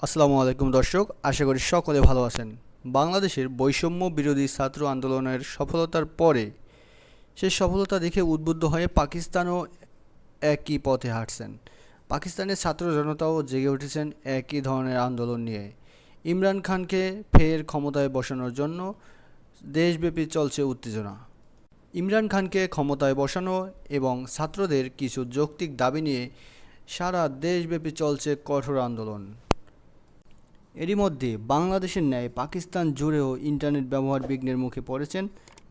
আসসালামু আলাইকুম দর্শক, আশা করি সকলে ভালো আছেন। বাংলাদেশের বৈষম্য বিরোধী ছাত্র আন্দোলনের সফলতার পরে সেই সফলতা দেখে উদ্বুদ্ধ হয়ে পাকিস্তানও একই পথে হাঁটছেন। পাকিস্তানের ছাত্র জনতাও জেগে উঠেছেন একই ধরনের আন্দোলন নিয়ে। ইমরান খানকে ফের ক্ষমতায় বসানোর জন্য দেশব্যাপী চলছে উত্তেজনা। ইমরান খানকে ক্ষমতায় বসানো এবং ছাত্রদের কিছু যৌক্তিক দাবি নিয়ে সারা দেশব্যাপী চলছে কঠোর আন্দোলন। এরই মধ্যে বাংলাদেশের ন্যায় পাকিস্তান জুড়েও ইন্টারনেট ব্যবহার বিঘ্নের মুখে পড়েছেন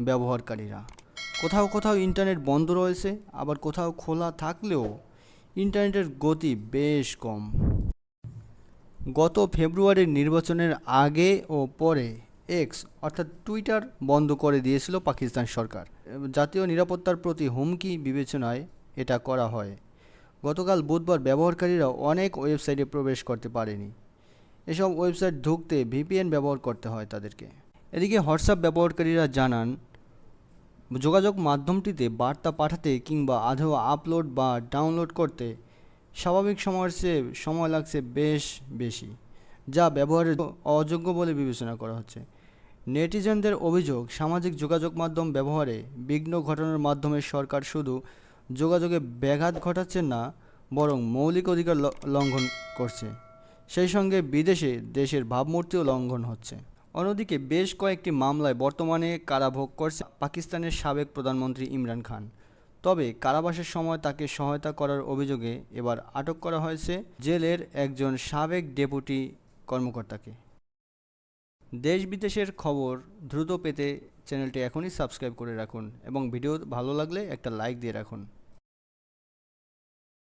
ব্যবহারকারীরা। কোথাও কোথাও ইন্টারনেট বন্ধ রয়েছে, আবার কোথাও খোলা থাকলেও ইন্টারনেটের গতি বেশ কম। গত ফেব্রুয়ারির নির্বাচনের আগে ও পরে এক্স অর্থাৎ টুইটার বন্ধ করে দিয়েছিল পাকিস্তান সরকার। জাতীয় নিরাপত্তার প্রতি হুমকি বিবেচনায় এটা করা হয়। গতকাল বুধবার ব্যবহারকারীরা অনেক ওয়েবসাইটে প্রবেশ করতে পারেনি। এসব ওয়েবসাইট ঢুকতে ভিপিএন ব্যবহার করতে হয় তাদেরকে। এদিকে হোয়াটসঅ্যাপ ব্যবহারকারীরা জানান, যোগাযোগ মাধ্যমটিতে বার্তা পাঠাতে কিংবা আধো আপলোড বা ডাউনলোড করতে স্বাভাবিক সময়ের চেয়ে সময় লাগছে বেশ বেশি, যা ব্যবহারের অযোগ্য বলে বিবেচনা করা হচ্ছে। নেটিজেনদের অভিযোগ, সামাজিক যোগাযোগ মাধ্যম ব্যবহারে বিঘ্ন ঘটানোর মাধ্যমে সরকার শুধু যোগাযোগে ব্যাঘাত ঘটাচ্ছে না, বরং মৌলিক অধিকার লঙ্ঘন করছে। সেই সঙ্গে বিদেশে দেশের ভাবমূর্তিও লঙ্ঘন হচ্ছে। অন্যদিকে বেশ কয়েকটি মামলায় বর্তমানে কারাভোগ করছে পাকিস্তানের সাবেক প্রধানমন্ত্রী ইমরান খান। তবে কারাবাসের সময় তাকে সহায়তা করার অভিযোগে এবার আটক করা হয়েছে জেলের একজন সাবেক ডেপুটি কর্মকর্তাকে। দেশ বিদেশের খবর দ্রুত পেতে চ্যানেলটি এখনই সাবস্ক্রাইব করে রাখুন এবং ভিডিও ভালো লাগলে একটা লাইক দিয়ে রাখুন।